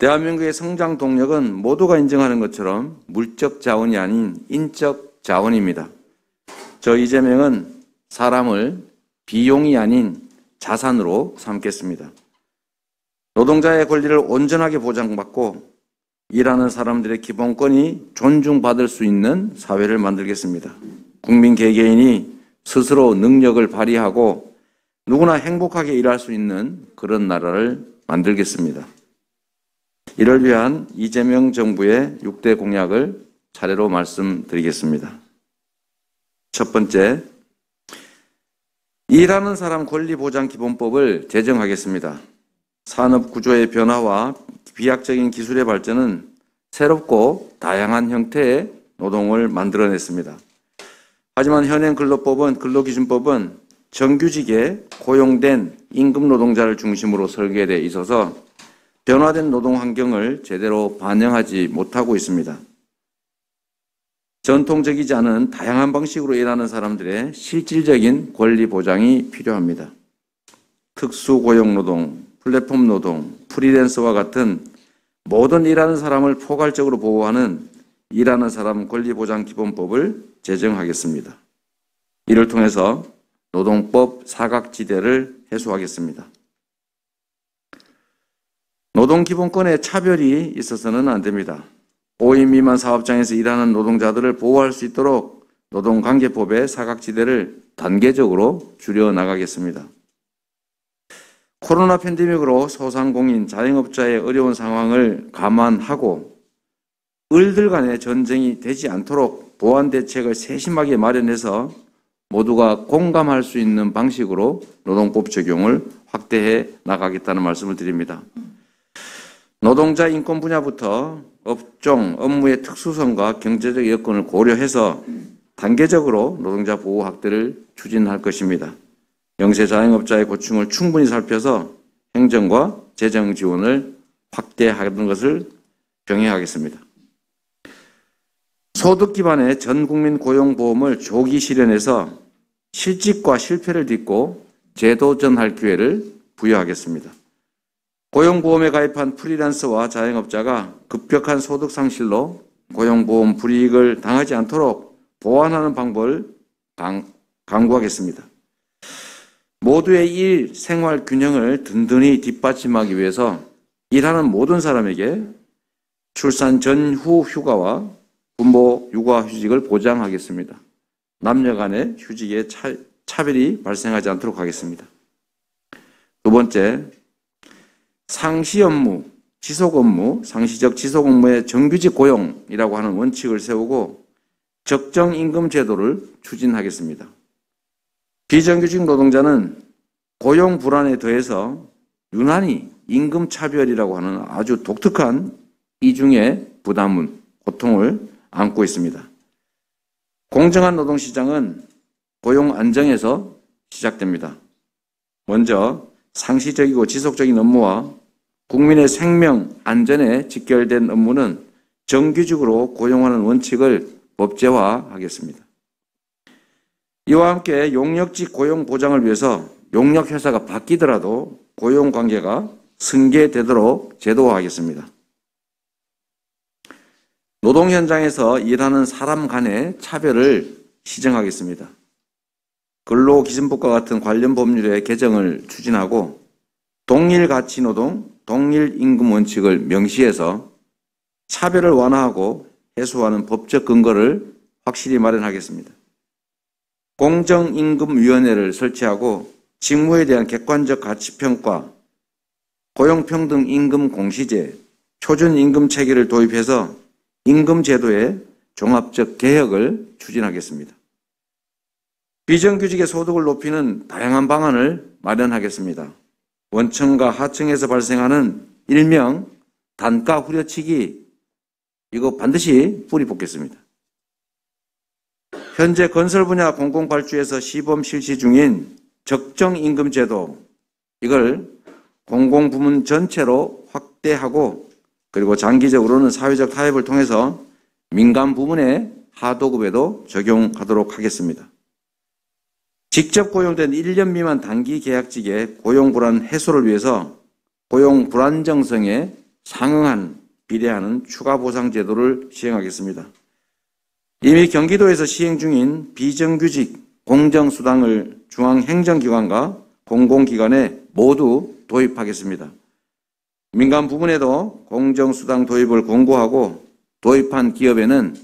대한민국의 성장 동력은 모두가 인정하는 것처럼 물적 자원이 아닌 인적 자원입니다. 저 이재명은 사람을 비용이 아닌 자산으로 삼겠습니다. 노동자의 권리를 온전하게 보장받고 일하는 사람들의 기본권이 존중받을 수 있는 사회를 만들겠습니다. 국민 개개인이 스스로 능력을 발휘하고 누구나 행복하게 일할 수 있는 그런 나라를 만들겠습니다. 이를 위한 이재명 정부의 6대 공약을 차례로 말씀드리겠습니다. 첫 번째, 일하는 사람 권리보장기본법을 제정하겠습니다. 산업구조의 변화와 비약적인 기술의 발전은 새롭고 다양한 형태의 노동을 만들어냈습니다. 하지만 현행 근로기준법은 정규직에 고용된 임금노동자를 중심으로 설계되어 있어서 변화된 노동 환경을 제대로 반영하지 못하고 있습니다. 전통적이지 않은 다양한 방식으로 일하는 사람들의 실질적인 권리 보장이 필요합니다. 특수고용노동, 플랫폼 노동, 프리랜서와 같은 모든 일하는 사람을 포괄적으로 보호하는 일하는 사람 권리보장기본법을 제정하겠습니다. 이를 통해서 노동법 사각지대를 해소하겠습니다. 노동기본권에 차별이 있어서는 안 됩니다. 5인 미만 사업장에서 일하는 노동자들을 보호할 수 있도록 노동관계법의 사각지대를 단계적으로 줄여나가겠습니다. 코로나 팬데믹으로 소상공인, 자영업자의 어려운 상황을 감안하고 을들 간의 전쟁이 되지 않도록 보완 대책을 세심하게 마련해서 모두가 공감할 수 있는 방식으로 노동법 적용을 확대해 나가겠다는 말씀을 드립니다. 노동자 인권 분야부터 업종, 업무의 특수성과 경제적 여건을 고려해서 단계적으로 노동자 보호 확대를 추진할 것입니다. 영세 자영업자의 고충을 충분히 살펴서 행정과 재정 지원을 확대하는 것을 병행하겠습니다. 소득 기반의 전국민 고용보험을 조기 실현해서 실직과 실패를 딛고 재도전할 기회를 부여하겠습니다. 고용보험에 가입한 프리랜서와 자영업자가 급격한 소득 상실로 고용보험 불이익을 당하지 않도록 보완하는 방법을 강구하겠습니다. 모두의 일, 생활 균형을 든든히 뒷받침하기 위해서 일하는 모든 사람에게 출산 전후 휴가와 부모 육아 휴직을 보장하겠습니다. 남녀 간의 휴직에 차별이 발생하지 않도록 하겠습니다. 두 번째, 상시 업무, 지속 업무, 상시적 지속 업무의 정규직 고용이라고 하는 원칙을 세우고 적정 임금 제도를 추진하겠습니다. 비정규직 노동자는 고용 불안에 더해서 유난히 임금 차별이라고 하는 아주 독특한 이중의 부담은 고통을 안고 있습니다. 공정한 노동시장은 고용 안정에서 시작됩니다. 먼저 상시적이고 지속적인 업무와 국민의 생명, 안전에 직결된 업무는 정규직으로 고용하는 원칙을 법제화하겠습니다. 이와 함께 용역직 고용 보장을 위해서 용역회사가 바뀌더라도 고용관계가 승계되도록 제도화하겠습니다. 노동 현장에서 일하는 사람 간의 차별을 시정하겠습니다. 근로기준법과 같은 관련 법률의 개정을 추진하고 동일가치노동, 동일임금 원칙을 명시해서 차별을 완화하고 해소하는 법적 근거를 확실히 마련하겠습니다. 공정임금위원회를 설치하고 직무에 대한 객관적 가치평가, 고용평등 임금 공시제, 표준임금 체계를 도입해서 임금제도의 종합적 개혁을 추진하겠습니다. 비정규직의 소득을 높이는 다양한 방안을 마련하겠습니다. 원청과 하청에서 발생하는 일명 단가 후려치기, 이거 반드시 뿌리 뽑겠습니다. 현재 건설 분야 공공발주에서 시범 실시 중인 적정임금제도, 이걸 공공부문 전체로 확대하고 그리고 장기적으로는 사회적 타협을 통해서 민간 부문의 하도급에도 적용하도록 하겠습니다. 직접 고용된 1년 미만 단기 계약직의 고용 불안 해소를 위해서 고용 불안정성의 상응한 비례하는 추가 보상 제도를 시행하겠습니다. 이미 경기도에서 시행 중인 비정규직 공정수당을 중앙행정기관과 공공기관에 모두 도입하겠습니다. 민간 부문에도 공정수당 도입을 공고하고 도입한 기업에는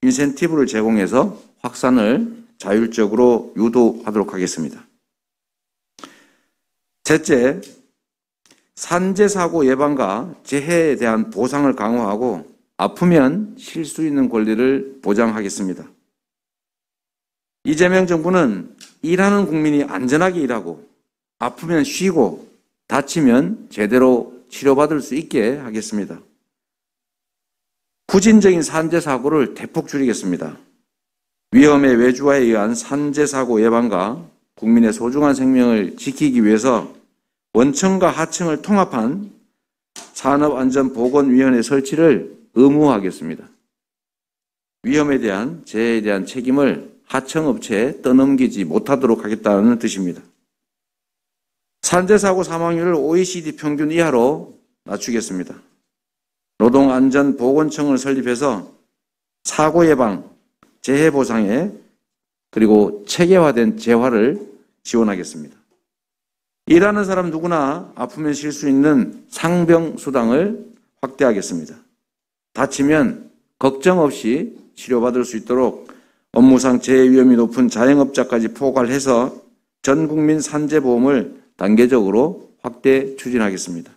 인센티브를 제공해서 확산을 자율적으로 유도하도록 하겠습니다. 셋째, 산재사고 예방과 재해에 대한 보상을 강화하고 아프면 쉴 수 있는 권리를 보장하겠습니다. 이재명 정부는 일하는 국민이 안전하게 일하고 아프면 쉬고 다치면 제대로 치료받을 수 있게 하겠습니다. 후진적인 산재사고를 대폭 줄이겠습니다. 위험의 외주화에 의한 산재사고 예방과 국민의 소중한 생명을 지키기 위해서 원청과 하청을 통합한 산업안전보건위원회 설치를 의무화하겠습니다. 위험에 대한 재해에 대한 책임을 하청업체에 떠넘기지 못하도록 하겠다는 뜻입니다. 산재사고 사망률을 OECD 평균 이하로 낮추겠습니다. 노동안전보건청을 설립해서 사고 예방, 재해 보상에 그리고 체계화된 재활을 지원하겠습니다. 일하는 사람 누구나 아프면 쉴 수 있는 상병수당을 확대하겠습니다. 다치면 걱정 없이 치료받을 수 있도록 업무상 재해 위험이 높은 자영업자까지 포괄해서 전 국민 산재보험을 단계적으로 확대 추진하겠습니다.